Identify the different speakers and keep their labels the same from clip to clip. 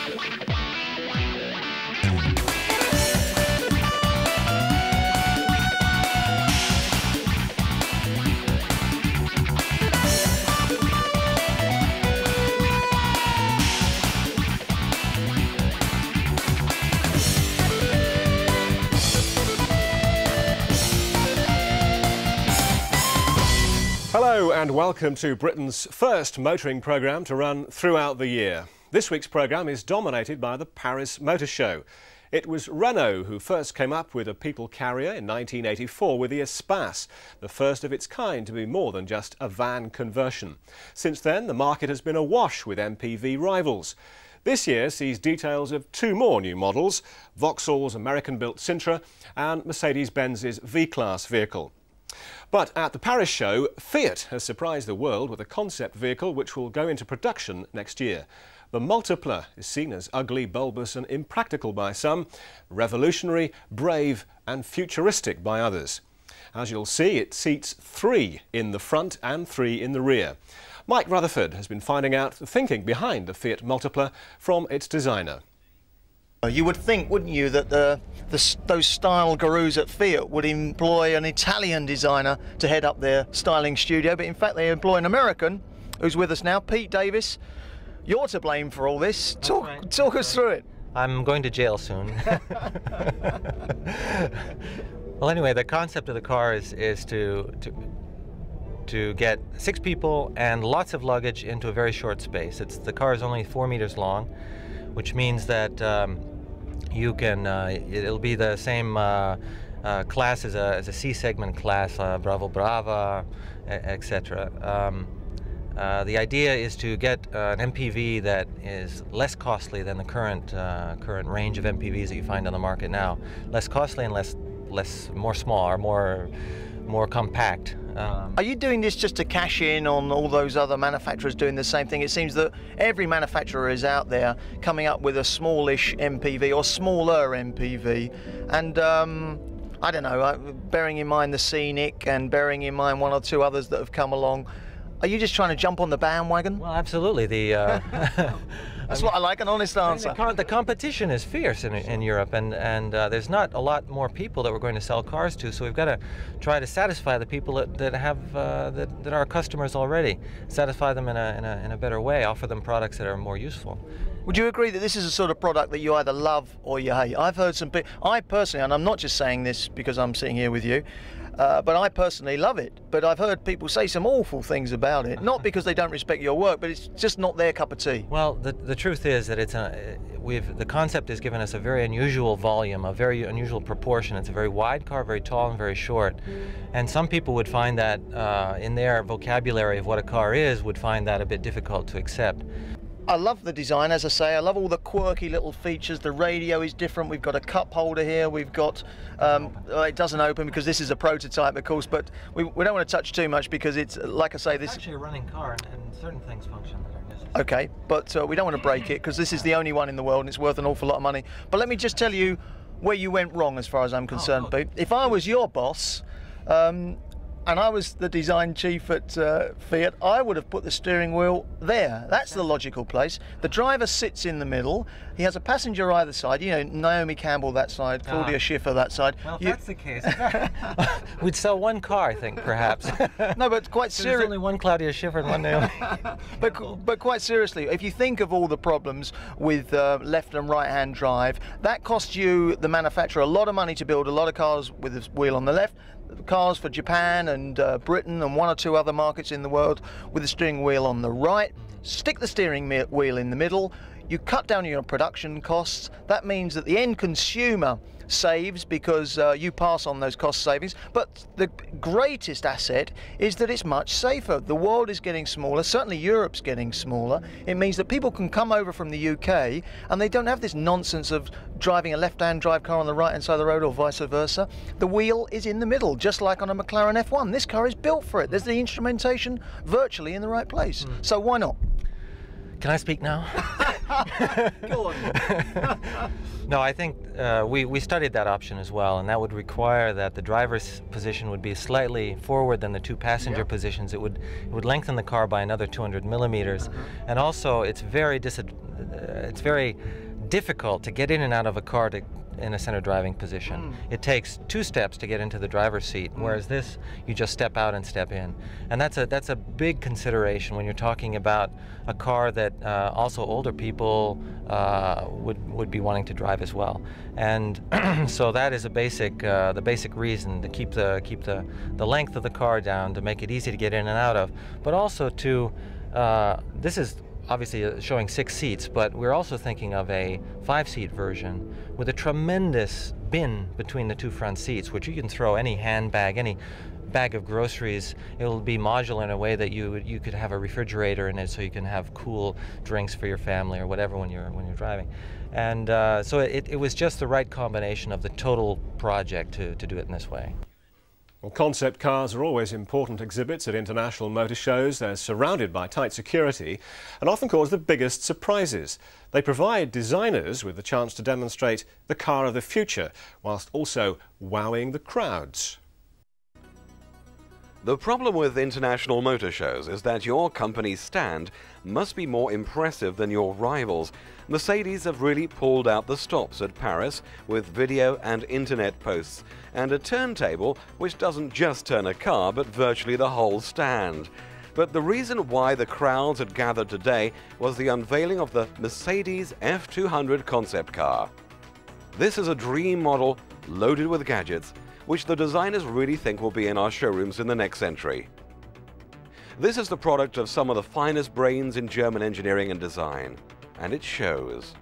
Speaker 1: Hello and welcome to Britain's first motoring programme to run throughout the year. This week's programme is dominated by the Paris Motor Show. It was Renault who first came up with a people carrier in 1984 with the Espace, the first of its kind to be more than just a van conversion. Since then, the market has been awash with MPV rivals. This year sees details of two more new models, Vauxhall's American-built Sintra and Mercedes-Benz's V-Class vehicle. But at the Paris show, Fiat has surprised the world with a concept vehicle which will go into production next year. The Multipla is seen as ugly, bulbous and impractical by some, revolutionary, brave and futuristic by others. As you'll see, it seats 3 in the front and 3 in the rear. Mike Rutherford has been finding out the thinking behind the Fiat Multipla from its designer.
Speaker 2: You would think, wouldn't you, that those style gurus at Fiat would employ an Italian designer to head up their styling studio, but in fact they employ an American who's with us now, Pete Davis. You're to blame for all this. Talk us through it.
Speaker 3: I'm going to jail soon. Well, anyway, the concept of the car is to get 6 people and lots of luggage into a very short space. The car is only 4 meters long, which means that you can, it'll be the same class as a C-segment class, Bravo Brava, etc. The idea is to get an MPV that is less costly than the current range of MPVs that you find on the market now. Less costly and more small, or more compact.
Speaker 2: Are you doing this just to cash in on all those other manufacturers doing the same thing? It seems that every manufacturer is out there coming up with a smallish MPV or smaller MPV, and I don't know, bearing in mind the Scenic and bearing in mind 1 or 2 others that have come along, are you just trying to jump on the bandwagon?
Speaker 3: Well, absolutely.
Speaker 2: That's what I like, an honest answer.
Speaker 3: The competition is fierce in Europe, and there's not a lot more people that we're going to sell cars to, so we've got to try to satisfy the people that are our customers already, satisfy them in a better way, offer them products that are more useful.
Speaker 2: Would you agree that this is a sort of product that you either love or you hate? I've heard some people, I personally, and I'm not just saying this because I'm sitting here with you, but I personally love it. But I've heard people say some awful things about it, not because they don't respect your work, but it's just not their cup of tea.
Speaker 3: Well, the truth is that the concept has given us a very unusual volume, a very unusual proportion. It's a very wide car, very tall and very short. And some people would find that in their vocabulary of what a car is, would find that a bit difficult to accept.
Speaker 2: I love the design, as I say. I love all the quirky little features. The radio is different. We've got a cup holder here. We've got, it doesn't open because this is a prototype, of course, but we don't want to touch too much because it's, like I say, this
Speaker 3: is actually a running car and certain things function that are necessary.
Speaker 2: Okay, but we don't want to break it because this is the only one in the world and it's worth an awful lot of money. But let me just tell you where you went wrong as far as I'm concerned, Pete. If I was your boss, and I was the design chief at Fiat, I would have put the steering wheel there. That's the logical place. The driver sits in the middle. He has a passenger either side. You know, Naomi Campbell that side, Claudia Schiffer that side.
Speaker 3: Well, if that's the case, we'd sell 1 car, I think, perhaps.
Speaker 2: No, but quite seriously.
Speaker 3: There's only 1 Claudia Schiffer and 1 Naomi.
Speaker 2: But quite seriously, if you think of all the problems with left and right-hand drive, that costs you, the manufacturer, a lot of money to build a lot of cars with the wheel on the left. Cars for Japan and Britain and 1 or 2 other markets in the world with the steering wheel on the right. Stick the steering wheel in the middle. You cut down your production costs. That means that the end consumer saves because you pass on those cost savings. But the greatest asset is that it's much safer. The world is getting smaller, certainly Europe's getting smaller. It means that people can come over from the UK and they don't have this nonsense of driving a left-hand drive car on the right-hand side of the road or vice versa. The wheel is in the middle, just like on a McLaren F1. This car is built for it. There's the instrumentation virtually in the right place. So why not?
Speaker 3: Can I speak now?
Speaker 2: Go on.
Speaker 3: No, I think we studied that option as well, and that would require that the driver's position would be slightly forward than the 2 passenger positions. It would lengthen the car by another 200 millimeters, and also it's very it's very difficult to get in and out of a car in a center driving position. It takes 2 steps to get into the driver's seat, whereas this, you just step out and step in. And that's a big consideration when you're talking about a car that also older people would be wanting to drive as well. And so that is the basic reason to keep the length of the car down, to make it easy to get in and out of, but also to this is obviously showing 6 seats, but we're also thinking of a 5-seat version with a tremendous bin between the 2 front seats, which you can throw any handbag, any bag of groceries. It'll be modular in a way that you could have a refrigerator in it, so you can have cool drinks for your family or whatever when you're driving. And so it was just the right combination of the total project to do it in this way.
Speaker 1: Well, concept cars are always important exhibits at international motor shows. They're surrounded by tight security and often cause the biggest surprises. They provide designers with the chance to demonstrate the car of the future, whilst also wowing the crowds.
Speaker 4: The problem with international motor shows is that your company's stand must be more impressive than your rivals. Mercedes have really pulled out the stops at Paris with video and internet posts and a turntable which doesn't just turn a car but virtually the whole stand. But the reason why the crowds had gathered today was the unveiling of the Mercedes F200 concept car. This is a dream model loaded with gadgets which the designers really think will be in our showrooms in the next century. This is the product of some of the finest brains in German engineering and design, and it shows.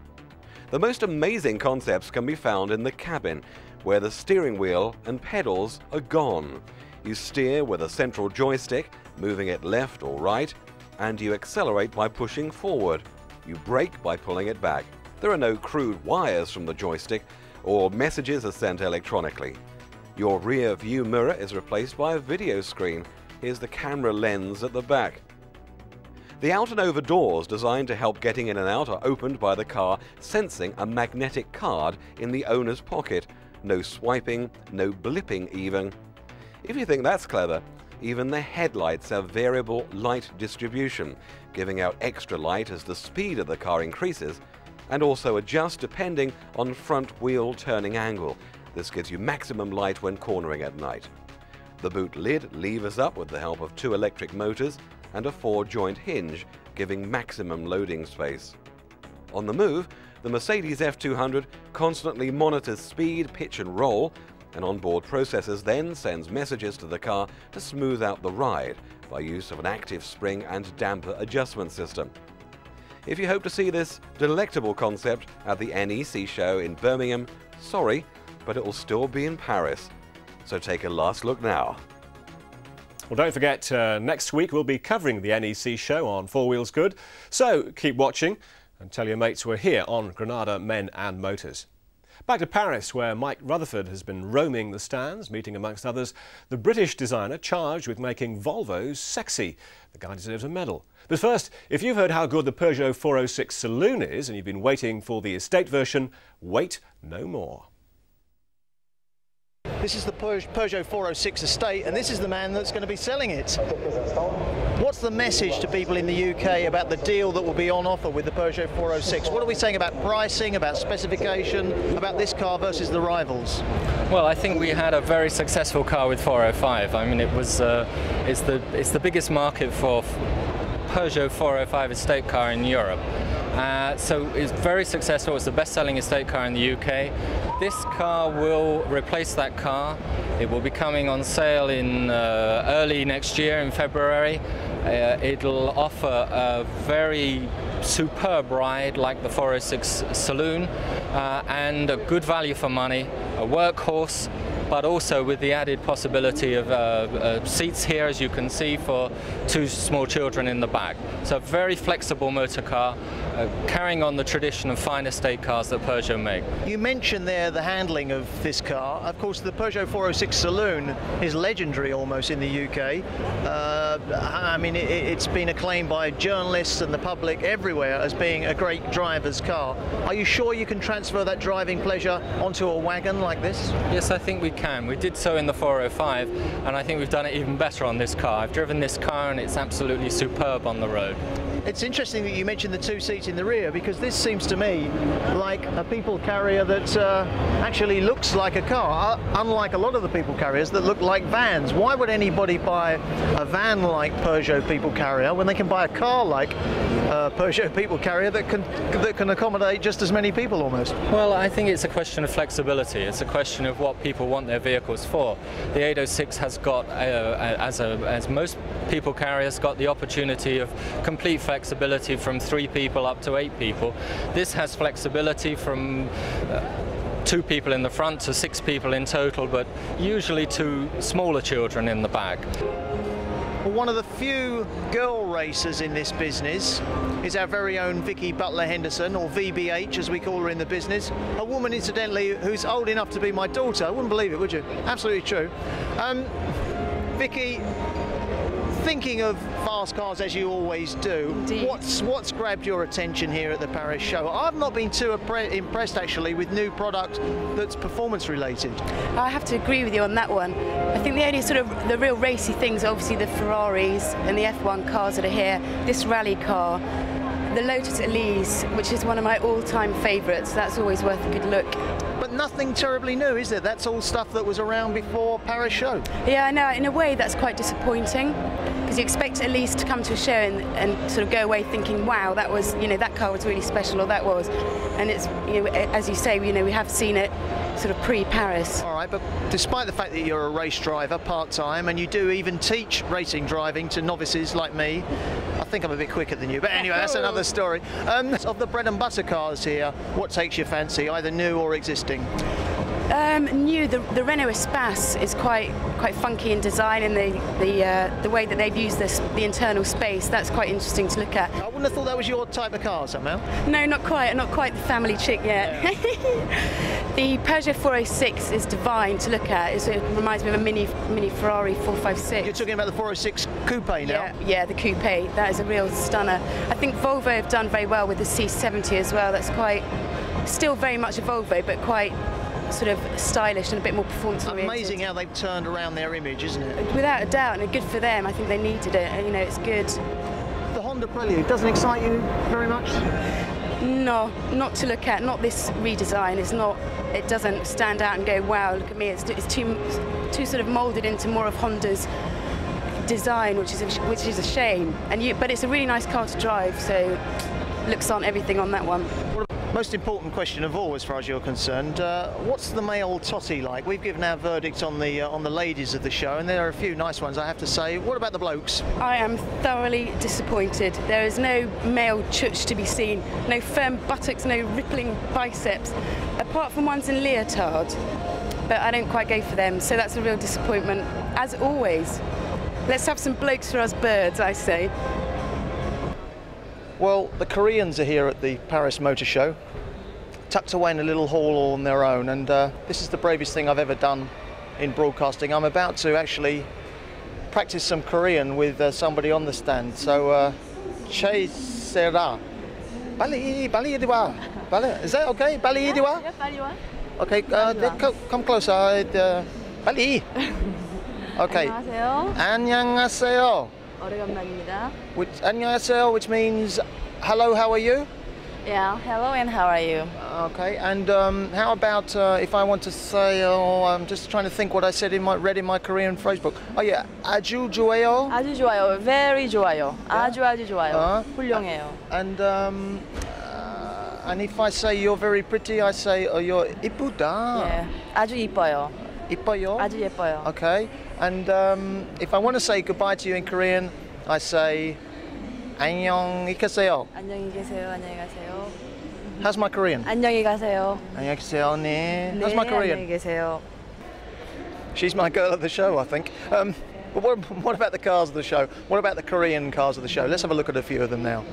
Speaker 4: The most amazing concepts can be found in the cabin, where the steering wheel and pedals are gone. You steer with a central joystick, moving it left or right, and you accelerate by pushing forward. You brake by pulling it back. There are no crude wires from the joystick, or messages are sent electronically. Your rear view mirror is replaced by a video screen. Here's the camera lens at the back. The out and over doors designed to help getting in and out are opened by the car sensing a magnetic card in the owner's pocket. No swiping, no blipping even. If you think that's clever, even the headlights have variable light distribution, giving out extra light as the speed of the car increases, and also adjust depending on front wheel turning angle. This gives you maximum light when cornering at night. The boot lid levers up with the help of 2 electric motors and a 4-joint hinge, giving maximum loading space. On the move, the Mercedes F200 constantly monitors speed, pitch and roll, and onboard processors then sends messages to the car to smooth out the ride by use of an active spring and damper adjustment system. If you hope to see this delectable concept at the NEC show in Birmingham, sorry, but it will still be in Paris. So take a last look now.
Speaker 1: Well, don't forget, next week we'll be covering the NEC show on 4 Wheels Good. So keep watching and tell your mates we're here on Granada Men and Motors. Back to Paris, where Mike Rutherford has been roaming the stands, meeting amongst others the British designer charged with making Volvos sexy. The guy deserves a medal. But first, if you've heard how good the Peugeot 406 Saloon is and you've been waiting for the estate version, wait no more.
Speaker 2: This is the Peugeot 406 estate, and this is the man that's going to be selling it. What's the message to people in the UK about the deal that will be on offer with the Peugeot 406? What are we saying about pricing, about specification, about this car versus the rivals?
Speaker 5: Well, I think we had a very successful car with 405. I mean, it was it's the biggest market for Peugeot 405 estate car in Europe. So it's very successful. It's the best-selling estate car in the UK. This car will replace that car. It will be coming on sale in early next year in February. It'll offer a very superb ride like the 406 Saloon and a good value for money, a workhorse, but also with the added possibility of seats here, as you can see, for 2 small children in the back. So a very flexible motor car, carrying on the tradition of fine estate cars that Peugeot make. You mentioned there the handling of this car. Of course, the Peugeot 406 Saloon is legendary almost in the UK. I mean, it's been acclaimed by journalists and the public everywhere as being a great driver's car. Are you sure you can transfer that driving pleasure onto a wagon like this? Yes, I think we can. We did so in the 405, and I think we've done it even better on this car. I've driven this car and it's absolutely superb on the road.
Speaker 2: It's interesting that you mentioned the two seats in the rear, because this seems to me like a people carrier that actually looks like a car, unlike a lot of the people carriers that look like vans. Why would anybody buy a van-like Peugeot people carrier when they can buy a car-like Peugeot people carrier that can accommodate just as many people almost?
Speaker 5: Well, I think it's a question of flexibility. It's a question of what people want their vehicles for. The 806 has got, as most people carriers, got the opportunity of complete flexibility from 3 people up to 8 people. This has flexibility from 2 people in the front to 6 people in total, but usually 2 smaller children in the back.
Speaker 2: Well, one of the few girl racers in this business is our very own Vicky Butler-Henderson, or VBH as we call her in the business. A woman, incidentally, who's old enough to be my daughter. I wouldn't believe it, would you? Absolutely true. Vicky, thinking of fast cars as you always do,
Speaker 6: Indeed.
Speaker 2: what's grabbed your attention here at the Paris show? I've not been too impressed actually with new product that's performance related.
Speaker 6: I have to agree with you on that one. I think the only sort of the real racy things are obviously the Ferraris and the F1 cars that are here, this rally car, the Lotus Elise, which is one of my all-time favourites. That's always worth a good look.
Speaker 2: But nothing terribly new, is there? That's all stuff that was around before Paris show.
Speaker 6: Yeah, I know. In a way, that's quite disappointing, because you expect Elise to come to a show and sort of go away thinking, wow, that was, you know, that car was really special, or that was. And it's, you know, as you say, you know, we have seen it sort of pre-Paris.
Speaker 2: All right, but despite the fact that you're a race driver part-time, and you do even teach racing driving to novices like me, I think I'm a bit quicker than you, but anyway, that's another story. Of the bread and butter cars here, what takes your fancy, either new or existing?
Speaker 6: New, the Renault Espace is quite funky in design, and the way that they've used the internal space, that's quite interesting to look at.
Speaker 2: I wouldn't have thought that was your type of car somehow.
Speaker 6: No, not quite the family chick yet. Yeah. The Peugeot 406 is divine to look at. It reminds me of a mini Ferrari 456.
Speaker 2: You're talking about the 406 Coupe now?
Speaker 6: Yeah, the Coupe. That is a real stunner. I think Volvo have done very well with the C70 as well. That's still very much a Volvo, but quite sort of stylish and a bit more performance oriented.
Speaker 2: Amazing how they've turned around their image, isn't it?
Speaker 6: Without a doubt, and good for them. I think they needed it, and you know, it's good.
Speaker 2: The Honda Prelude doesn't excite you very much?
Speaker 6: No, not to look at. Not this redesign. It doesn't stand out and go, wow, look at me. It's too sort of moulded into more of Honda's design, which is a shame. But it's a really nice car to drive, so looks on everything on that one.
Speaker 2: Most important question of all, as far as you're concerned, what's the male totty like? We've given our verdict on the ladies of the show, and there are a few nice ones, I have to say. What about the blokes?
Speaker 6: I am thoroughly disappointed. There is no male chutch to be seen, no firm buttocks, no rippling biceps, apart from ones in leotard. But I don't quite go for them, so that's a real disappointment, as always. Let's have some blokes for us birds, I say.
Speaker 2: Well, the Koreans are here at the Paris Motor Show, tucked away in a little hall on their own, and this is the bravest thing I've ever done in broadcasting. I'm about to actually practice some Korean with somebody on the stand. So, Che sera. Bali diwa. Is that okay? Bali diwa?
Speaker 6: Yeah, Bali diwa.
Speaker 2: Okay, come closer. Bali. Okay.
Speaker 6: 안녕하세요.
Speaker 2: 안녕하세요.
Speaker 6: 오래간만입니다.
Speaker 2: 안녕하세요, which means hello, how are you?
Speaker 6: Yeah, hello and how are you?
Speaker 2: Okay, and how about if I want to say, I'm just trying to think what I said read in my Korean phrase book. Oh yeah, 아주 좋아요.
Speaker 7: 아주 좋아요. Very 좋아요. 아주 좋아요. 훌륭해요.
Speaker 2: And if I say you're very pretty, I say you're 이쁘다.
Speaker 7: Yeah. 아주 이뻐요.
Speaker 2: 이뻐요.
Speaker 7: 아주 예뻐요.
Speaker 2: Okay, and if I want to say goodbye to you in Korean, I say 안녕히 계세요.
Speaker 7: 안녕히 계세요. 안녕히 가세요.
Speaker 2: How's my Korean?
Speaker 7: 안녕히 가세요.
Speaker 2: 안녕히 계세요. 네. How's
Speaker 7: 네,
Speaker 2: my Korean?
Speaker 7: 안녕히 계세요.
Speaker 2: She's my girl of the show, I think. But what about the cars of the show? What about the Korean cars of the show? Let's have a look at a few of them now.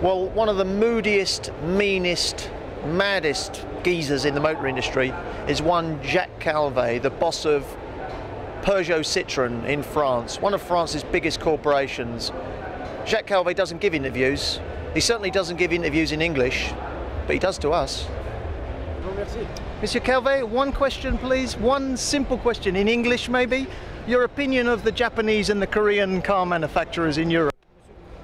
Speaker 2: Well, one of the moodiest, meanest, maddest geezers in the motor industry is one Jacques Alvey, the boss of Peugeot Citroën in France, one of France's biggest corporations. Jacques Alvey doesn't give interviews. He certainly doesn't give interviews in English, but he does to us. Monsieur Calvé, one question please, one simple question in English maybe. Your opinion of the Japanese and the Korean car manufacturers in Europe?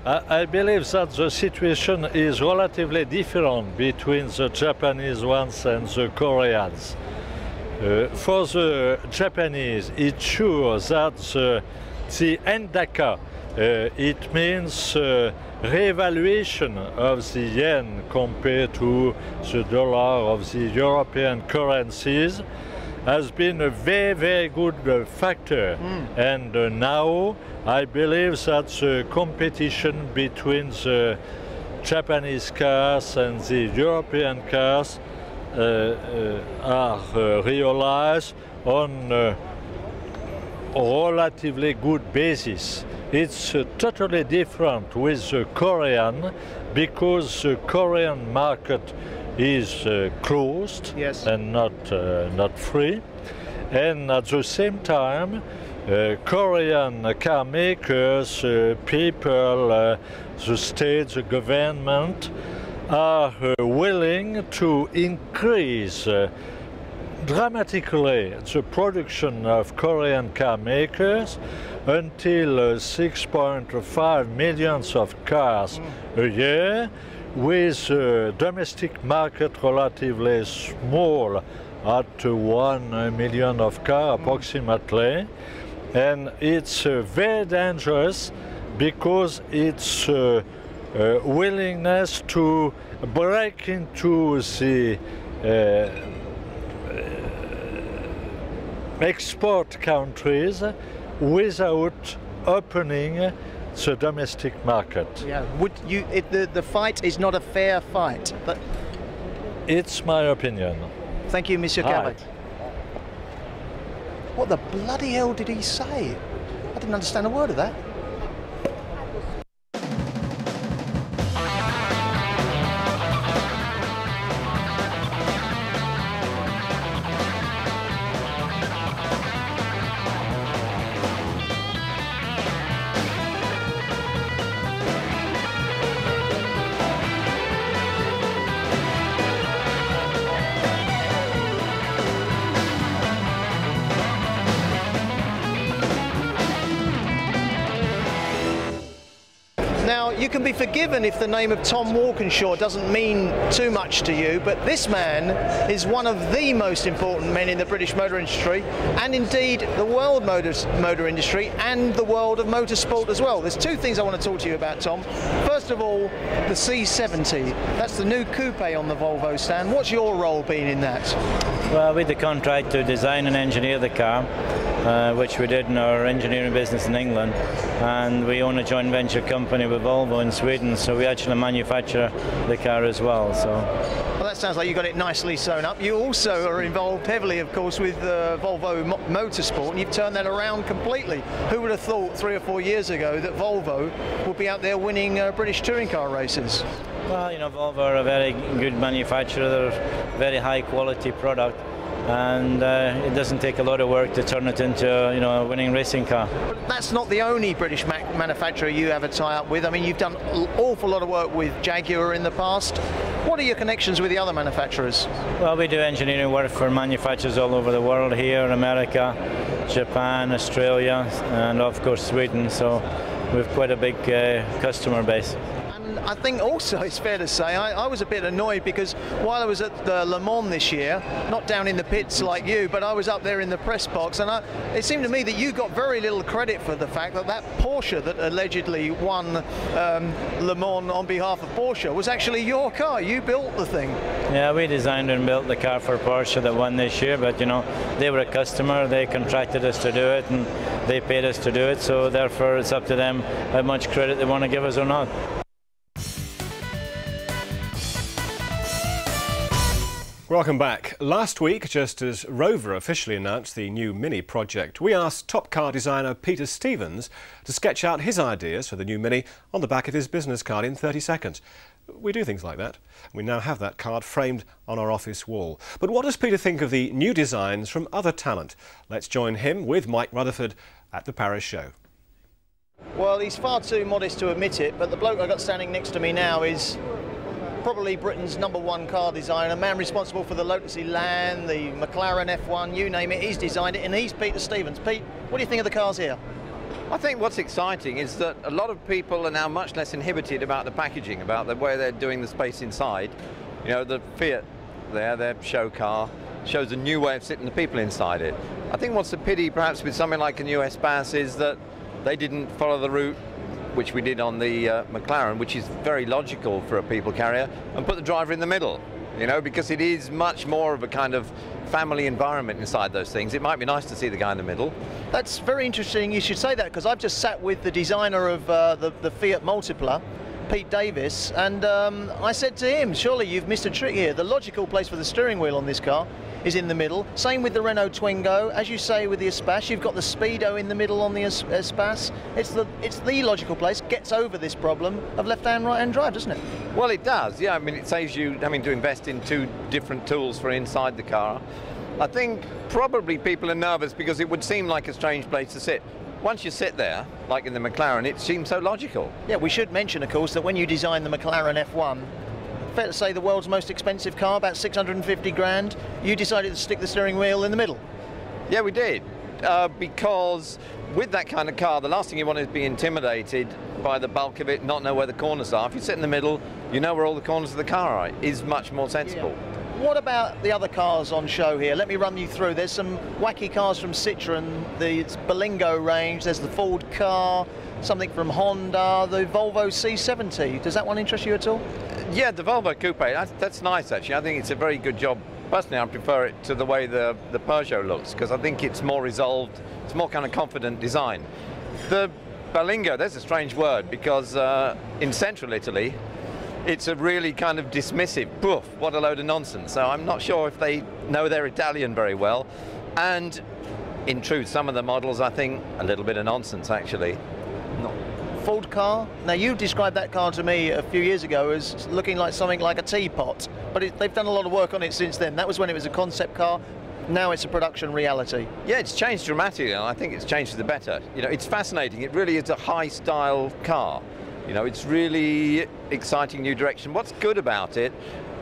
Speaker 8: I believe that the situation is relatively different between the Japanese ones and the Koreans. For the Japanese, it's sure that the endaka, it means revaluation of the yen compared to the dollar of the European currencies has been a very, very good factor. And now I believe that the competition between the Japanese cars and the European cars are realized on a relatively good basis. It's totally different with the Korean, because the Korean market is closed,
Speaker 2: yes,
Speaker 8: and not free. And at the same time, Korean car makers, people, the state, the government are willing to increase dramatically the production of Korean car makers until 6.5 million of cars a year, with domestic market relatively small at 1 million of cars approximately. And it's very dangerous because it's willingness to break into the export countries without opening the domestic market.
Speaker 2: Yeah. Would you? The fight is not a fair fight. But
Speaker 8: it's my opinion.
Speaker 2: Thank you, Monsieur Calvé. What the bloody hell did he say? I didn't understand a word of that. Now, you can be forgiven if the name of Tom Walkinshaw doesn't mean too much to you, but this man is one of the most important men in the British motor industry, and indeed the world motor industry and the world of motorsport as well. There's two things I want to talk to you about, Tom. First of all, the C70. That's the new coupe on the Volvo stand. What's your role been in that?
Speaker 9: Well, we had the contract to design and engineer the car, which we did in our engineering business in England, and we own a joint venture company with Volvo in Sweden, so we actually manufacture the car as well. So,
Speaker 2: well, that sounds like you got it nicely sewn up. You also are involved heavily, of course, with Volvo Motorsport, and you've turned that around completely. Who would have thought 3 or 4 years ago that Volvo would be out there winning British touring car races?
Speaker 9: Well, you know, Volvo are a very good manufacturer. They're a very high quality product, and it doesn't take a lot of work to turn it into a winning racing car.
Speaker 2: But that's not the only British manufacturer you have a tie-up with. I mean, you've done an awful lot of work with Jaguar in the past. What are your connections with the other manufacturers?
Speaker 9: Well, we do engineering work for manufacturers all over the world, here, America, Japan, Australia, and of course Sweden, so we've quite a big customer base.
Speaker 2: I think also it's fair to say I was a bit annoyed because while I was at Le Mans this year, not down in the pits like you, but I was up there in the press box, and it seemed to me that you got very little credit for the fact that Porsche that allegedly won Le Mans on behalf of Porsche was actually your car. You built the thing.
Speaker 9: Yeah, we designed and built the car for Porsche that won this year, but they were a customer, they contracted us to do it, and they paid us to do it, so therefore it's up to them how much credit they want to give us or not.
Speaker 1: Welcome back. Last week, just as Rover officially announced the new Mini project, we asked top car designer Peter Stevens to sketch out his ideas for the new Mini on the back of his business card in 30 seconds. We do things like that. We now have that card framed on our office wall. But what does Peter think of the new designs from other talent? Let's join him with Mike Rutherford at the Paris show.
Speaker 2: Well, he's far too modest to admit it, but the bloke I've got standing next to me now is probably Britain's #1 car designer, a man responsible for the Lotus Elan, the McLaren F1, you name it, he's designed it, and he's Peter Stevens. Pete, what do you think of the cars here?
Speaker 10: I think what's exciting is that a lot of people are now much less inhibited about the packaging, about the way they're doing the space inside. You know, the Fiat there, their show car, shows a new way of sitting the people inside it. I think what's a pity perhaps with something like a new S-Pass is that they didn't follow the route which we did on the McLaren, which is very logical for a people carrier, and put the driver in the middle, you know, because it is much more of a kind of family environment inside those things. It might be nice to see the guy in the middle.
Speaker 2: That's very interesting you should say that, because I've just sat with the designer of the Fiat Multipla, Pete Davis, and I said to him, surely you've missed a trick here. The logical place for the steering wheel on this car is in the middle. Same with the Renault Twingo. As you say with the Espace, you've got the Speedo in the middle on the Espace. It's the logical place. Gets over this problem of left-hand, right-hand drive, doesn't it?
Speaker 10: Well, it does, yeah. I mean, it saves you having to invest in 2 different tools for inside the car. I think probably people are nervous because it would seem like a strange place to sit. Once you sit there, like in the McLaren, it seems so logical.
Speaker 2: Yeah, we should mention, of course, that when you designed the McLaren F1, fair to say the world's most expensive car, about 650 grand, you decided to stick the steering wheel in the middle.
Speaker 10: Yeah, we did, because with that kind of car, the last thing you want is to be intimidated by the bulk of it, not know where the corners are. If you sit in the middle, you know where all the corners of the car are. It is much more sensible.
Speaker 2: Yeah. What about the other cars on show here? Let me run you through. There's some wacky cars from Citroën, the Berlingo range, there's the Ford car, something from Honda, the Volvo C70. Does that one interest you at all?
Speaker 10: Yeah, the Volvo Coupe, that's nice actually. I think it's a very good job. Personally, I prefer it to the way the Peugeot looks, because I think it's more resolved, it's more kind of confident design. The Berlingo, there's a strange word, because in central Italy, it's a really kind of dismissive, poof, what a load of nonsense. So I'm not sure if they know their Italian very well. And in truth, some of the models, I think, a little bit of nonsense, actually.
Speaker 2: Ford car? Now, you described that car to me a few years ago as looking like something like a teapot, but they've done a lot of work on it since then. That was when it was a concept car. Now it's a production reality.
Speaker 10: Yeah, it's changed dramatically, and I think it's changed for the better. You know, it's fascinating. It really is a high-style car. You know, it's really exciting new direction. What's good about it,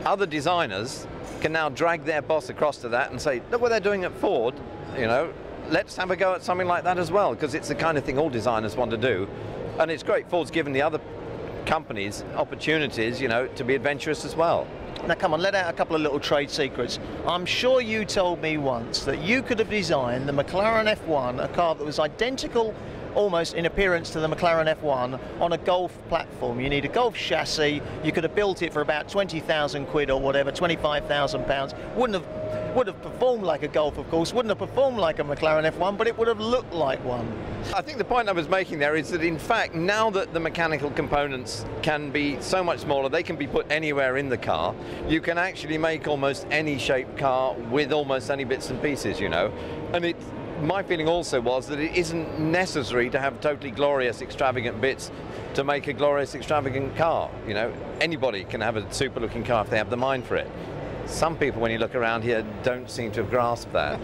Speaker 10: other designers can now drag their boss across to that and say, look what they're doing at Ford, you know, let's have a go at something like that as well, because it's the kind of thing all designers want to do. And it's great Ford's given the other companies opportunities, you know, to be adventurous as well.
Speaker 2: Now come on, let out a couple of little trade secrets. I'm sure you told me once that you could have designed the McLaren F1, a car that was identical almost in appearance to the McLaren F1 on a Golf platform. You need a Golf chassis, you could have built it for about 20,000 quid or whatever, 25,000 pounds. Would have performed like a Golf, of course, wouldn't have performed like a McLaren F1, but it would have looked like one.
Speaker 10: I think the point I was making there is that in fact, now that the mechanical components can be so much smaller, they can be put anywhere in the car, you can actually make almost any shaped car with almost any bits and pieces, you know. And my feeling also was that it isn't necessary to have totally glorious, extravagant bits to make a glorious, extravagant car. You know, anybody can have a super-looking car if they have the mind for it. Some people, when you look around here, don't seem to have grasped that.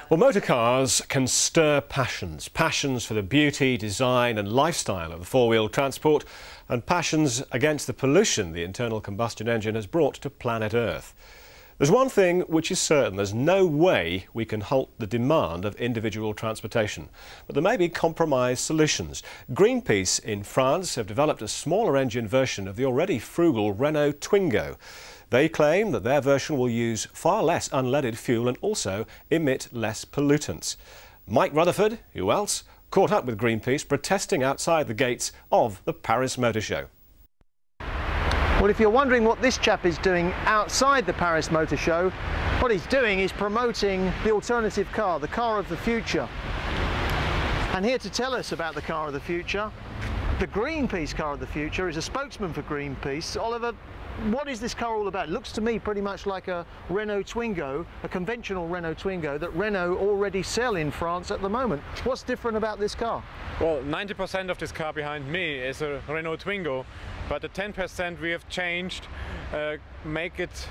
Speaker 1: Well, motor cars can stir passions. Passions for the beauty, design and lifestyle of the four-wheel transport, and passions against the pollution the internal combustion engine has brought to planet Earth. There's one thing which is certain: there's no way we can halt the demand of individual transportation. But there may be compromise solutions. Greenpeace in France have developed a smaller engine version of the already frugal Renault Twingo. They claim that their version will use far less unleaded fuel and also emit less pollutants. Mike Rutherford, who else, caught up with Greenpeace protesting outside the gates of the Paris Motor Show.
Speaker 2: Well, if you're wondering what this chap is doing outside the Paris Motor Show, what he's doing is promoting the alternative car, the car of the future. And here to tell us about the car of the future, the Greenpeace car of the future, is a spokesman for Greenpeace, Oliver what is this car all about? It looks to me pretty much like a Renault Twingo, a conventional Renault Twingo that Renault already sell in France at the moment. What's different about this car?
Speaker 11: Well, 90% of this car behind me is a Renault Twingo, but the 10% we have changed make it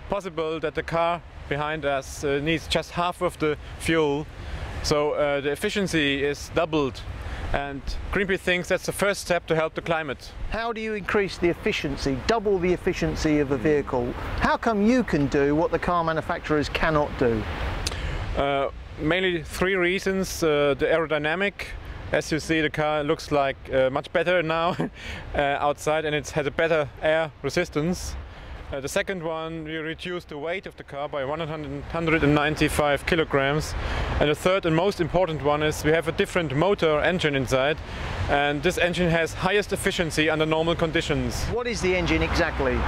Speaker 11: possible that the car behind us needs just half of the fuel, so the efficiency is doubled, and Greenpeace thinks that's the first step to help the climate.
Speaker 2: How do you increase the efficiency, double the efficiency of a vehicle? How come you can do what the car manufacturers cannot do?
Speaker 11: Mainly three reasons. The aerodynamic. As you see, the car looks like much better now outside, and it has a better air resistance. The second one, we reduced the weight of the car by 195 kilograms. And the third and most important one is we have a different motor engine inside, and this engine has highest efficiency under normal conditions.
Speaker 2: What is the engine exactly?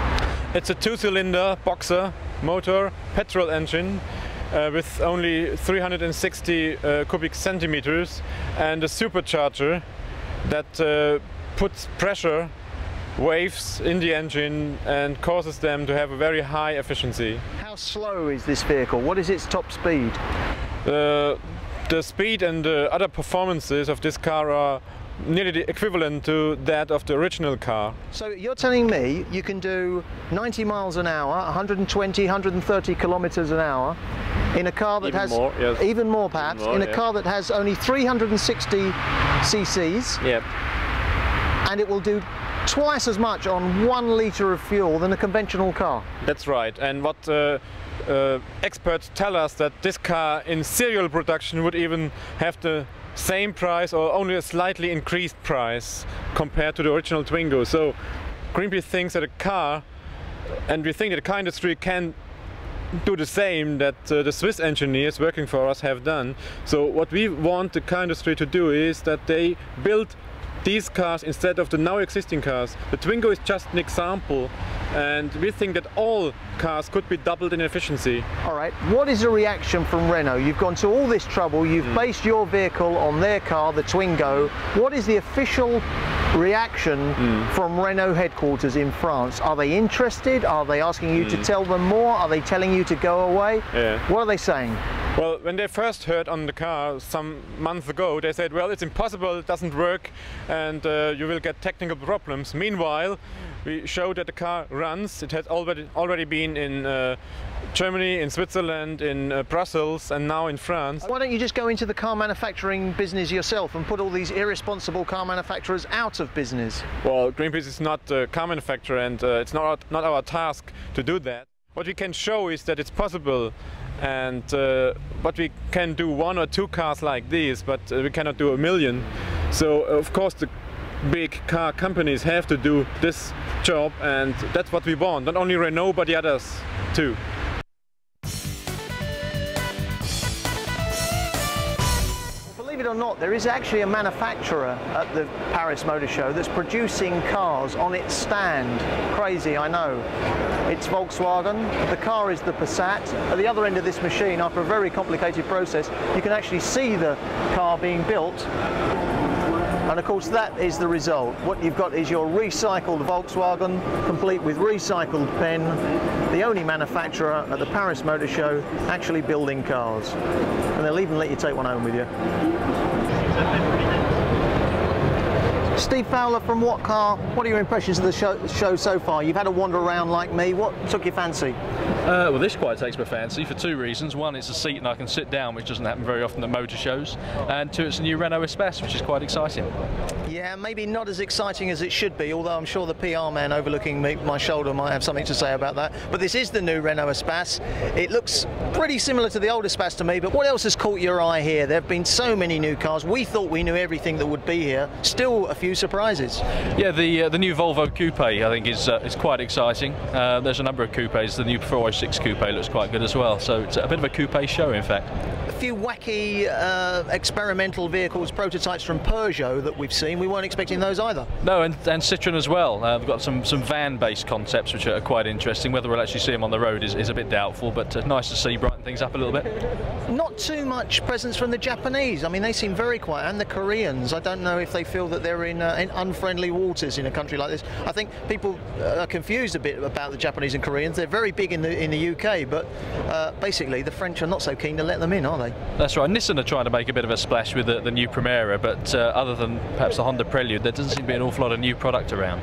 Speaker 11: It's a two-cylinder boxer motor, petrol engine, with only 360 cubic centimeters, and a supercharger that puts pressure waves in the engine and causes them to have a very high efficiency.
Speaker 2: How slow is this vehicle? What is its top speed?
Speaker 11: The speed and the other performances of this car are nearly equivalent to that of the original car.
Speaker 2: So you're telling me you can do 90 miles an hour, 120, 130 kilometers an hour in a car that
Speaker 11: even
Speaker 2: has
Speaker 11: more, yes.
Speaker 2: even more perhaps,
Speaker 11: more,
Speaker 2: in a car that has only 360 cc's,
Speaker 11: yep.
Speaker 2: And it will do twice as much on 1 litre of fuel than a conventional car.
Speaker 11: That's right, and what experts tell us that this car in serial production would even have the same price or only a slightly increased price compared to the original Twingo. So Greenpeace thinks that a car, and we think that the car industry can do the same that the Swiss engineers working for us have done. So what we want the car industry to do is that they build these cars instead of the now existing cars. The Twingo is just an example, and we think that all cars could be doubled in efficiency.
Speaker 2: All right, what is the reaction from Renault? You've gone to all this trouble, you've based your vehicle on their car, the Twingo. What is the official reaction from Renault headquarters in France? Are they interested? Are they asking you to tell them more? Are they telling you to go away?
Speaker 11: Yeah.
Speaker 2: What are they saying?
Speaker 11: Well, when they first heard on the car some months ago, they said, well, it's impossible, it doesn't work, and you will get technical problems. Meanwhile, we showed that the car runs. It has already been in Germany, in Switzerland, in Brussels, and now in France.
Speaker 2: Why don't you just go into the car manufacturing business yourself and put all these irresponsible car manufacturers out of business?
Speaker 11: Well, Greenpeace is not a car manufacturer, and it's not our task to do that. What we can show is that it's possible, and what we can do 1 or 2 cars like these, but we cannot do 1 million. So of course the big car companies have to do this job, and that's what we want, not only Renault but the others too.
Speaker 2: Believe it or not, there is actually a manufacturer at the Paris Motor Show that's producing cars on its stand. Crazy, I know. It's Volkswagen. The car is the Passat. At the other end of this machine, after a very complicated process, you can actually see the car being built. And of course that is the result. What you've got is your recycled Volkswagen, complete with recycled pen, the only manufacturer at the Paris Motor Show actually building cars. And they'll even let you take one home with you. Steve Fowler, from What Car, what are your impressions of the show so far? You've had a wander around like me. What took your fancy?
Speaker 12: Well, this quite takes my fancy for 2 reasons. One, it's a seat and I can sit down, which doesn't happen very often at motor shows. And 2, it's a new Renault Espace, which is quite exciting.
Speaker 2: Yeah, maybe not as exciting as it should be, although I'm sure the PR man overlooking my shoulder might have something to say about that. But this is the new Renault Espace. It looks pretty similar to the old Espace to me, but what else has caught your eye here? There have been so many new cars. We thought we knew everything that would be here. Still a few surprises.
Speaker 12: Yeah, the new Volvo Coupe I think is quite exciting. There's a number of coupes. The new 406 Coupe looks quite good as well. So it's a bit of a coupe show, in fact.
Speaker 2: A few wacky experimental vehicles, prototypes from Peugeot that we've seen. We weren't expecting those either.
Speaker 12: No, and Citroën as well. We've got some van-based concepts which are quite interesting. Whether we'll actually see them on the road is a bit doubtful, but nice to see Brittain lighten things up a little bit.
Speaker 2: Not too much presence from the Japanese. I mean, they seem very quiet, and the Koreans. I don't know if they feel that they're in unfriendly waters in a country like this. I think people are confused a bit about the Japanese and Koreans. They're very big in the UK, but basically the French are not so keen to let them in, are they?
Speaker 12: That's right. Nissan are trying to make a bit of a splash with the new Primera, but other than perhaps the Honda Prelude, there doesn't seem to be an awful lot of new product around.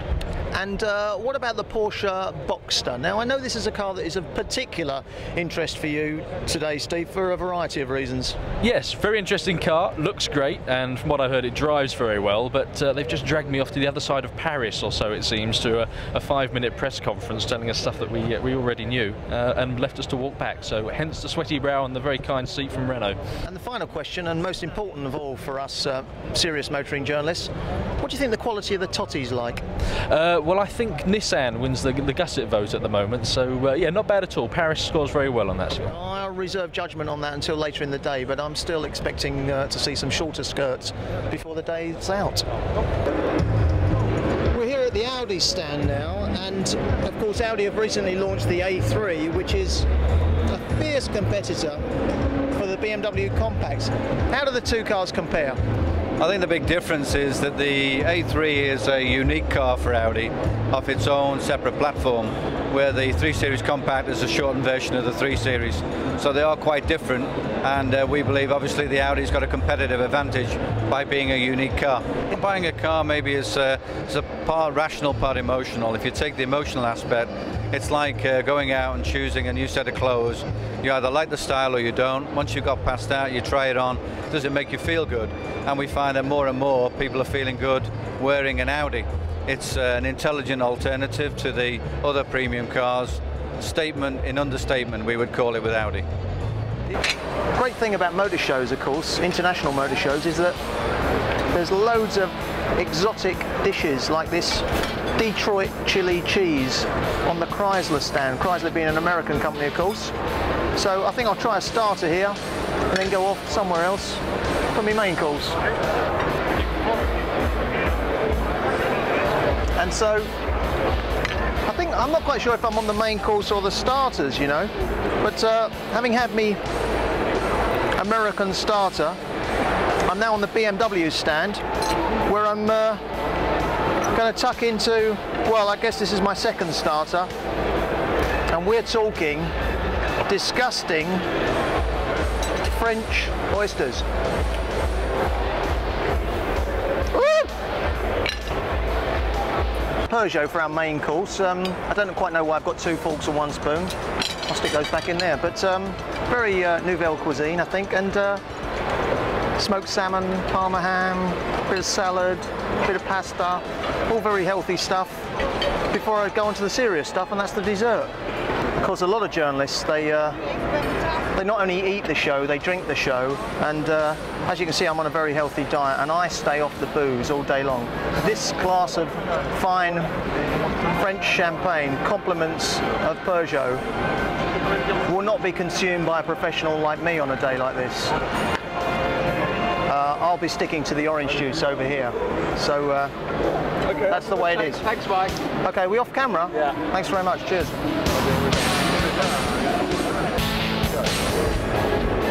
Speaker 2: And what about the Porsche Boxster? Now, I know this is a car that is of particular interest for you today, Steve, for a variety of reasons.
Speaker 12: Yes, very interesting car, looks great, and from what I heard it drives very well, but they've just dragged me off to the other side of Paris, or so it seems, to a 5-minute press conference telling us stuff that we already knew, and left us to walk back, so hence the sweaty brow and the very kind seat from Renault. And
Speaker 2: the final question, and most important of all for us serious motoring journalists, what do you think the quality of the Totti's like?
Speaker 12: Well, I think Nissan wins the gusset vote at the moment, so yeah, not bad at all. Paris scores very well on that score.
Speaker 2: I'll reserve judgment on that until later in the day, but I'm still expecting to see some shorter skirts before the day's out. We're here at the Audi stand now, and of course Audi have recently launched the A3, which is a fierce competitor for the BMW compacts. How do the two cars compare?
Speaker 13: I think the big difference is that the A3 is a unique car for Audi off its own separate platform, where the 3 Series Compact is a shortened version of the 3 Series. So they are quite different, and we believe obviously the Audi's got a competitive advantage by being a unique car. Buying a car maybe is a part rational, part emotional. If you take the emotional aspect, it's like going out and choosing a new set of clothes. You either like the style or you don't. Once you've got past that, you try it on. Does it make you feel good? And we find that more and more people are feeling good wearing an Audi. It's an intelligent alternative to the other premium cars. Statement in understatement, we would call it, with Audi.
Speaker 2: The great thing about motor shows, of course, international motor shows, is that there's loads of exotic dishes like this Detroit chili cheese on the Chrysler stand, Chrysler being an American company, of course. So I think I'll try a starter here and then go off somewhere else for my main course. And so I'm not quite sure if I'm on the main course or the starters, you know, but having had me American starter, I'm now on the BMW stand, where I'm going to tuck into, well, I guess this is my second starter, and we're talking disgusting French oysters. Peugeot for our main course. I don't quite know why I've got 2 forks and 1 spoon. I'll stick those back in there, but very nouvelle cuisine, I think, and smoked salmon, parma ham, bit of salad, bit of pasta, all very healthy stuff before I go on to the serious stuff, and that's the dessert. Of course, a lot of journalists, they not only eat the show, they drink the show, and as you can see, I'm on a very healthy diet, and I stay off the booze all day long. This glass of fine French champagne, compliments of Peugeot, will not be consumed by a professional like me on a day like this. I'll be sticking to the orange juice over here. So okay, that's the way it is.
Speaker 14: Thanks, Mike.
Speaker 2: Okay, we off camera?
Speaker 14: Yeah.
Speaker 2: Thanks very much. Cheers.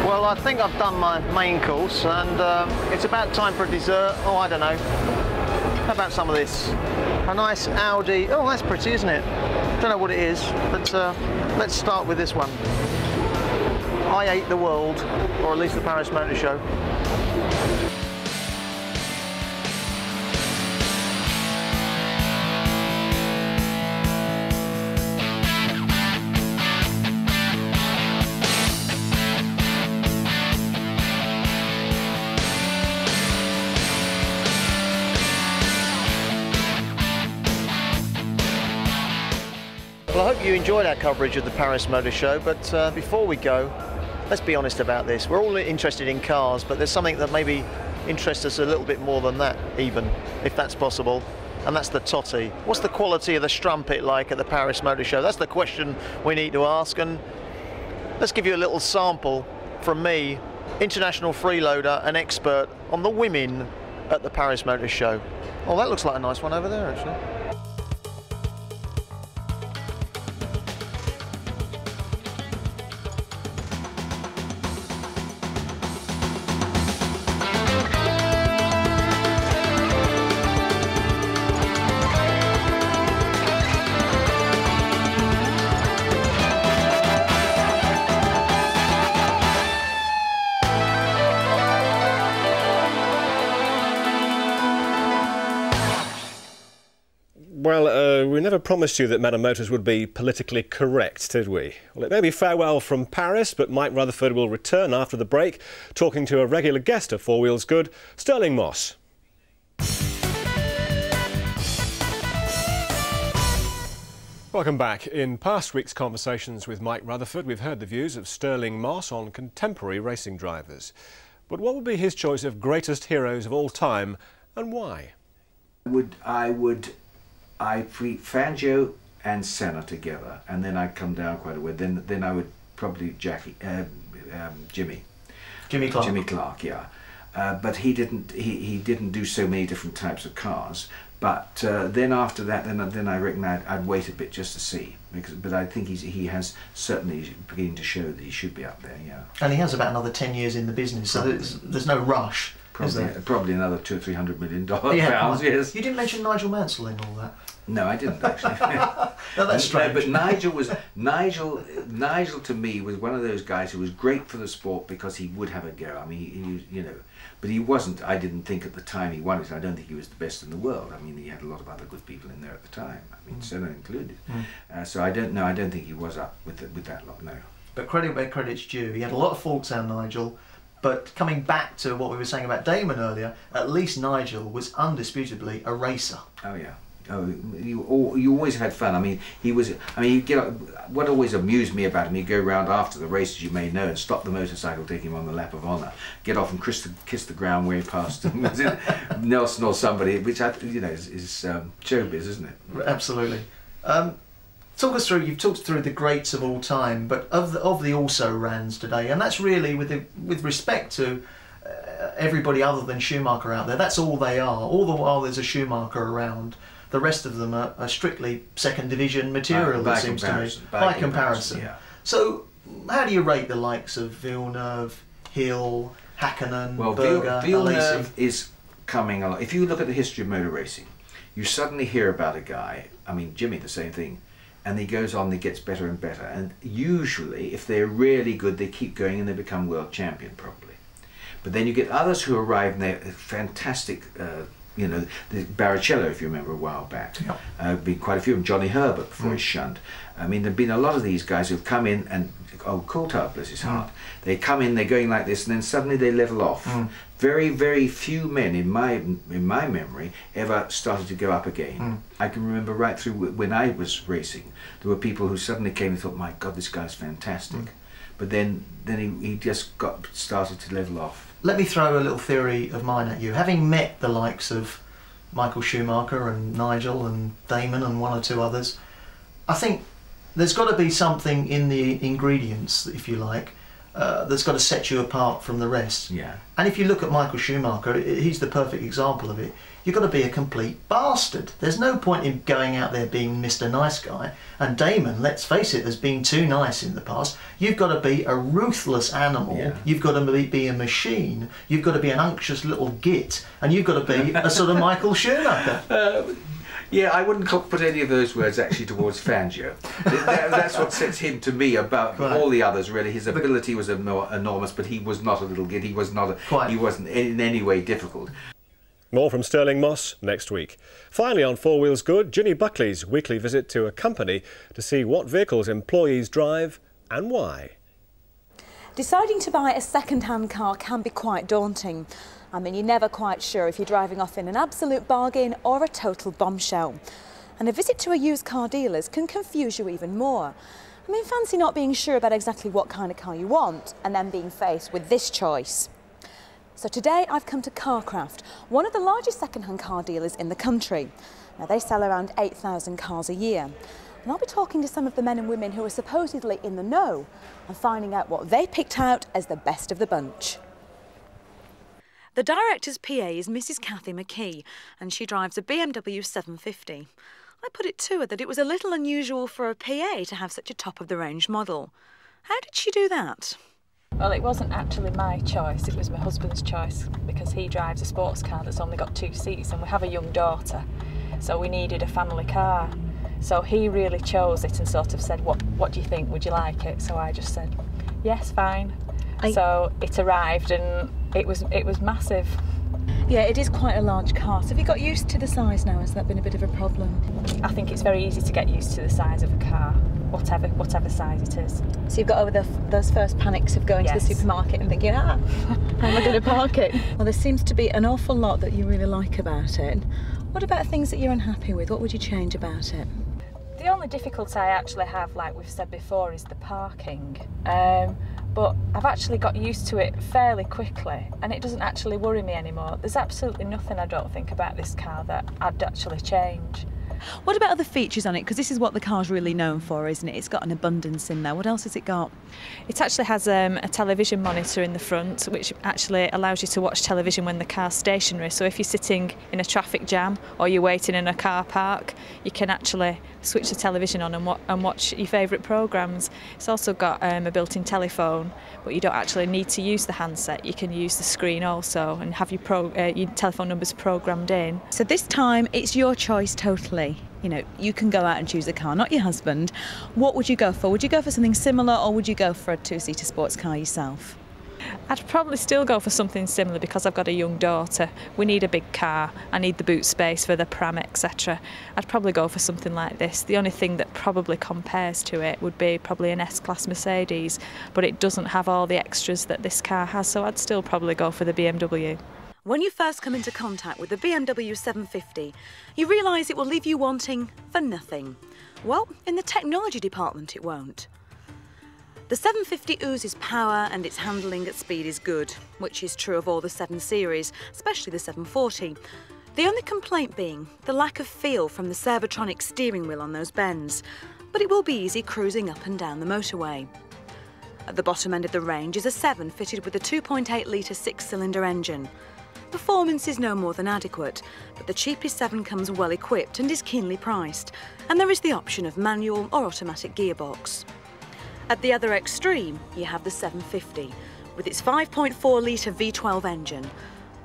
Speaker 2: Well, I think I've done my main course, and it's about time for a dessert. Oh, I don't know. How about some of this? A nice Audi. Oh, that's pretty, isn't it? Don't know what it is, but let's start with this one. I ate the world, or at least the Paris Motor Show. Well, I hope you enjoyed our coverage of the Paris Motor Show, but before we go, let's be honest about this. We're all interested in cars, but there's something that maybe interests us a little bit more than that, even, if that's possible, and that's the Totti. What's the quality of the strumpet like at the Paris Motor Show? That's the question we need to ask, and let's give you a little sample from me, international freeloader and expert on the women at the Paris Motor Show. Oh, that looks like a nice one over there, actually.
Speaker 1: we never promised you that Madam Motors would be politically correct, did we? Well, it may be farewell from Paris, but Mike Rutherford will return after the break, talking to a regular guest of Four Wheels Good, Stirling Moss. Welcome back. In past week's conversations with Mike Rutherford, we've heard the views of Stirling Moss on contemporary racing drivers. But what would be his choice of greatest heroes of all time, and why?
Speaker 14: I put Fangio and Senna together, and then I'd come down quite a way. Then I would probably Jimmy Clark, yeah. But he didn't do so many different types of cars. But then after that, then I reckon I'd wait a bit just to see, but I think he has certainly beginning to show that he should be up there, yeah.
Speaker 2: And he has about another 10 years in the business, so there's no rush.
Speaker 14: Probably another $200 or $300 million
Speaker 2: pounds.
Speaker 14: Yes.
Speaker 2: You didn't mention Nigel Mansell in all that.
Speaker 14: No, I didn't actually.
Speaker 2: No, that's strange.
Speaker 14: No, but Nigel to me was one of those guys who was great for the sport because he would have a go. I mean, he but he wasn't. I didn't think at the time he won it. I don't think he was the best in the world. I mean, he had a lot of other good people in there at the time. I mean, Senna included. So I don't know. I don't think he was up with that lot. No.
Speaker 2: But credit where credit's due. He had a lot of faults, our Nigel. But coming back to what we were saying about Damon earlier, at least Nigel was undisputably a racer.
Speaker 14: Oh yeah. Oh, you always had fun. I mean, he was. I mean, you get what always amused me about him. You go round after the races, you may know, and stop the motorcycle, take him on the lap of honour, get off and kiss the ground way past him, Nelson or somebody, which is showbiz, isn't it?
Speaker 2: Absolutely. Talk us through. You've talked through the greats of all time, but of the also-rans today, and that's really with respect to everybody other than Schumacher out there. That's all they are. All the while there's a Schumacher around. The rest of them are strictly second division material, it seems to me. By comparison. Yeah. So, how do you rate the likes of Villeneuve, Hill, Hakkinen, Berger,
Speaker 14: Villeneuve is coming along. If you look at the history of motor racing, you suddenly hear about a guy, I mean, Jimmy, the same thing, and he goes on, he gets better and better. And usually, if they're really good, they keep going and they become world champion, probably. But then you get others who arrive and they're fantastic. The Barrichello, if you remember, a while back. Been quite a few of them. Johnny Herbert before he's shunned. I mean, there've been a lot of these guys who've come in and Coulthard, bless his heart. They come in, they're going like this, and then suddenly they level off. Very, very few men in my memory ever started to go up again. I can remember right through when I was racing, there were people who suddenly came and thought, "My God, this guy's fantastic," but then he just started to level off.
Speaker 2: Let me throw a little theory of mine at you. Having met the likes of Michael Schumacher and Nigel and Damon and one or two others, I think there's got to be something in the ingredients, if you like, that's got to set you apart from the rest.
Speaker 14: Yeah.
Speaker 2: And if you look at Michael Schumacher, he's the perfect example of it. You've got to be a complete bastard. There's no point in going out there being Mr. Nice Guy. And Damon, let's face it, has been too nice in the past. You've got to be a ruthless animal. Yeah. You've got to be a machine. You've got to be an unctuous little git. And you've got to be a sort of Michael Schumacher.
Speaker 14: Yeah, I wouldn't put any of those words actually towards Fangio. That's what sets him to me about all the others. Really, his ability was enormous, but he was not a little git. He was not. He wasn't in any way difficult.
Speaker 1: More from Stirling Moss next week. Finally, on Four Wheels Good, Ginny Buckley's weekly visit to a company to see what vehicles employees drive and why.
Speaker 15: Deciding to buy a second-hand car can be quite daunting. I mean, you're never quite sure if you're driving off in an absolute bargain or a total bombshell. And a visit to a used car dealer's can confuse you even more. I mean, fancy not being sure about exactly what kind of car you want and then being faced with this choice. So today I've come to Carcraft, one of the largest second-hand car dealers in the country. Now, they sell around 8,000 cars a year. And I'll be talking to some of the men and women who are supposedly in the know and finding out what they picked out as the best of the bunch. The director's PA is Mrs. Cathy McKey, and she drives a BMW 750. I put it to her that it was a little unusual for a PA to have such a top-of-the-range model. How did she do that?
Speaker 16: Well, it wasn't actually my choice, it was my husband's choice, because he drives a sports car that's only got 2 seats and we have a young daughter, so we needed a family car. So he really chose it and sort of said, what do you think, would you like it? So I just said, yes, fine. So it arrived and it was massive.
Speaker 15: Yeah, it is quite a large car. So have you got used to the size now? Has that been a bit of a problem?
Speaker 16: I think it's very easy to get used to the size of a car, whatever size it is.
Speaker 15: So you've got over those first panics of going to the supermarket and thinking, how am I going to park it? Well, there seems to be an awful lot that you really like about it. What about things that you're unhappy with? What would you change about it?
Speaker 16: The only difficulty I actually have, like we've said before, is the parking. But I've actually got used to it fairly quickly and it doesn't actually worry me anymore. There's absolutely nothing I don't think about this car that I'd actually change.
Speaker 15: What about other features on it? Because this is what the car's really known for, isn't it? It's got an abundance in there. What else has it got?
Speaker 16: It actually has a television monitor in the front, which actually allows you to watch television when the car's stationary. So if you're sitting in a traffic jam or you're waiting in a car park, you can actually switch the television on and watch your favourite programmes. It's also got a built-in telephone, but you don't actually need to use the handset. You can use the screen also and have your telephone numbers programmed in.
Speaker 15: So this time it's your choice totally. You know, you can go out and choose a car, not your husband. What would you go for? Would you go for something similar or would you go for a two-seater sports car yourself?
Speaker 16: I'd probably still go for something similar because I've got a young daughter. We need a big car. I need the boot space for the pram, etc. I'd probably go for something like this. The only thing that probably compares to it would be probably an S-Class Mercedes, but it doesn't have all the extras that this car has, so I'd still probably go for the BMW.
Speaker 15: When you first come into contact with the BMW 750, you realise it will leave you wanting for nothing. Well, in the technology department it won't. The 750 oozes power and its handling at speed is good, which is true of all the 7 Series, especially the 740. The only complaint being the lack of feel from the Servotronic steering wheel on those bends, but it will be easy cruising up and down the motorway. At the bottom end of the range is a 7 fitted with a 2.8 litre 6-cylinder engine. Performance is no more than adequate, but the cheapest 7 comes well equipped and is keenly priced, and there is the option of manual or automatic gearbox. At the other extreme, you have the 750, with its 5.4 litre V12 engine.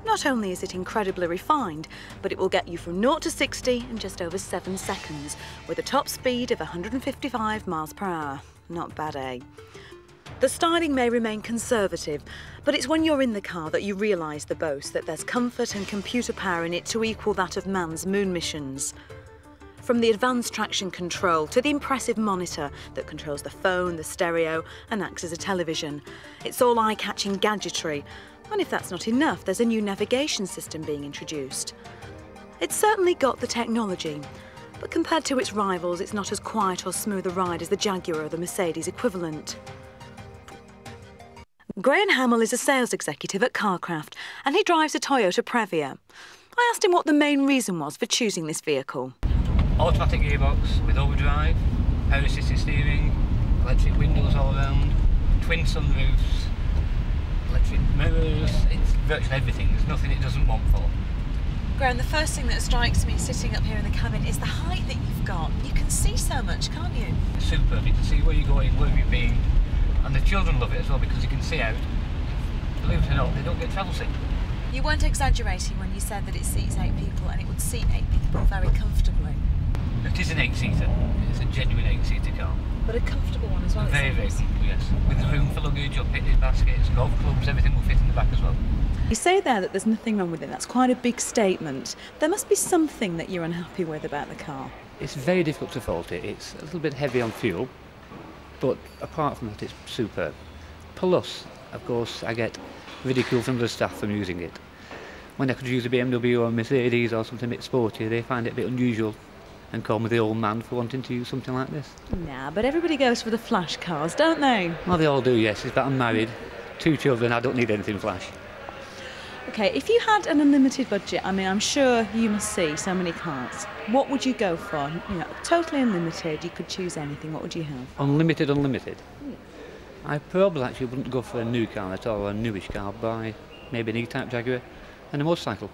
Speaker 15: Not only is it incredibly refined, but it will get you from 0 to 60 in just over 7 seconds, with a top speed of 155 miles per hour. Not bad, eh? The styling may remain conservative, but it's when you're in the car that you realise the boast that there's comfort and computer power in it to equal that of man's moon missions. From the advanced traction control to the impressive monitor that controls the phone, the stereo and acts as a television. It's all eye-catching gadgetry, and if that's not enough, there's a new navigation system being introduced. It's certainly got the technology, but compared to its rivals, it's not as quiet or smooth a ride as the Jaguar or the Mercedes equivalent. Graham Hamill is a sales executive at Carcraft, and he drives a Toyota Previa. I asked him what the main reason was for choosing this vehicle.
Speaker 17: Automatic gearbox with overdrive, power assisted steering, electric windows all around, twin sunroofs, electric mirrors, it's virtually everything. There's nothing it doesn't want for.
Speaker 15: Graham, the first thing that strikes me sitting up here in the cabin is the height that you've got. You can see so much, can't you?
Speaker 17: It's superb. You can see where you're going, where you've been, and the children love it as well because you can see out. Believe it or not, they don't get travel sick.
Speaker 15: You weren't exaggerating when you said that it seats 8 people, and it would seat 8 people very comfortably.
Speaker 17: It is an 8-seater. It's a genuine 8-seater car.
Speaker 15: But a comfortable one as well.
Speaker 17: Very, very comfortable, yes. With room for luggage or picnic baskets, golf clubs, everything will fit in the back as well.
Speaker 15: You say there that there's nothing wrong with it. That's quite a big statement. There must be something that you're unhappy with about the car.
Speaker 18: It's very difficult to fault it. It's a little bit heavy on fuel, but apart from that, it's superb. Plus, of course, I get ridicule from the staff for using it. When I could use a BMW or a Mercedes or something a bit sporty, they find it a bit unusual and call me the old man for wanting to use something like this.
Speaker 15: Nah, but everybody goes for the flash cars, don't they?
Speaker 18: Well, they all do, yes. But I'm married, 2 children, I don't need anything flash.
Speaker 15: OK, if you had an unlimited budget, I mean, I'm sure you must see so many cars. What would you go for? You know, totally unlimited, you could choose anything. What would you have?
Speaker 18: Unlimited, unlimited? I probably actually wouldn't go for a new car at all, a newish car, buy maybe an E-Type Jaguar and a motorcycle.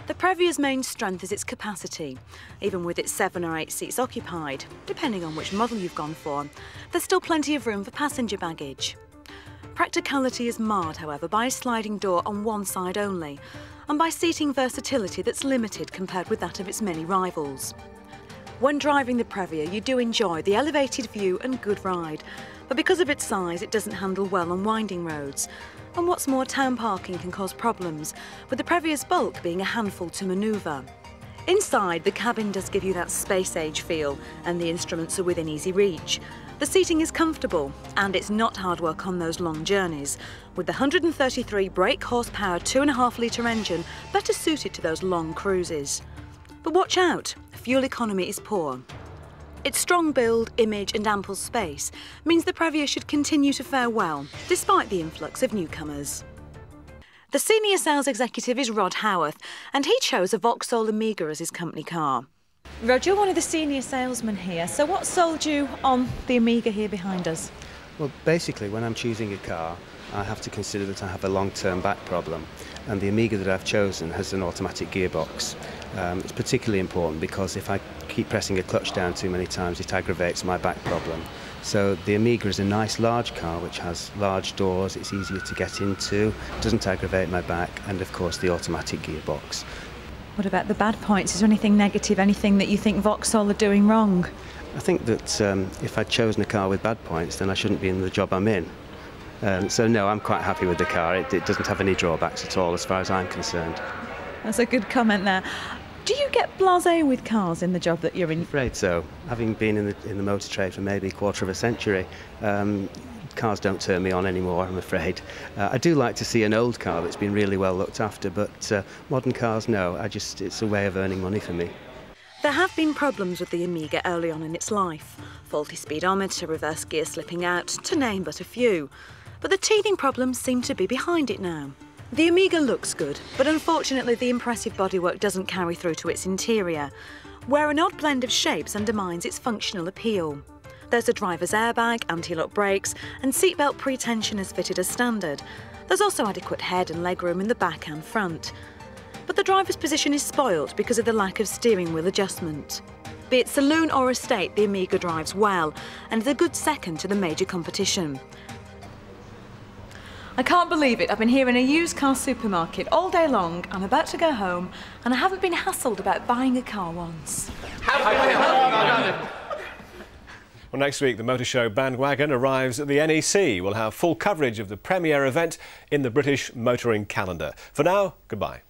Speaker 15: The Previa's main strength is its capacity. Even with its 7 or 8 seats occupied, depending on which model you've gone for, there's still plenty of room for passenger baggage. Practicality is marred, however, by a sliding door on one side only, and by seating versatility that's limited compared with that of its many rivals. When driving the Previa, you do enjoy the elevated view and good ride, but because of its size, it doesn't handle well on winding roads. And what's more, town parking can cause problems, with the Previa's bulk being a handful to manoeuvre. Inside, the cabin does give you that space-age feel, and the instruments are within easy reach. The seating is comfortable, and it's not hard work on those long journeys, with the 133 brake horsepower 2.5 litre engine better suited to those long cruises. But watch out, fuel economy is poor. Its strong build, image and ample space means the Previa should continue to fare well, despite the influx of newcomers. The senior sales executive is Rod Howarth, and he chose a Vauxhall Amiga as his company car. Rod, you're one of the senior salesmen here, so what sold you on the Amiga here behind us?
Speaker 19: Well, basically, when I'm choosing a car, I have to consider that I have a long-term back problem, and the Amiga that I've chosen has an automatic gearbox. It's particularly important because if I keep pressing a clutch down too many times, it aggravates my back problem. So the Amiga is a nice large car which has large doors, it's easier to get into, doesn't aggravate my back, and of course the automatic gearbox.
Speaker 15: What about the bad points? Is there anything negative, anything that you think Vauxhall are doing wrong?
Speaker 19: I think that if I'd chosen a car with bad points, then I shouldn't be in the job I'm in. So no, I'm quite happy with the car. It doesn't have any drawbacks at all as far as I'm concerned.
Speaker 15: That's a good comment there. Do you get blasé with cars in the job that you're in?
Speaker 19: I'm afraid so. Having been in the motor trade for maybe a quarter of a century, cars don't turn me on anymore, I'm afraid. I do like to see an old car that's been really well looked after, but modern cars, no. It's a way of earning money for me.
Speaker 15: There have been problems with the Amiga early on in its life. Faulty speedometer, reverse gear slipping out, to name but a few. But the teething problems seem to be behind it now. The Amiga looks good, but unfortunately the impressive bodywork doesn't carry through to its interior, where an odd blend of shapes undermines its functional appeal. There's a driver's airbag, anti-lock brakes, and seatbelt pre-tension is fitted as standard. There's also adequate head and legroom in the back and front. But the driver's position is spoilt because of the lack of steering wheel adjustment. Be it saloon or estate, the Amiga drives well, and is a good second to the major competition. I can't believe it. I've been here in a used car supermarket all day long. I'm about to go home, and I haven't been hassled about buying a car once.
Speaker 1: Well, next week, the Motor Show bandwagon arrives at the NEC. We'll have full coverage of the premiere event in the British motoring calendar. For now, goodbye.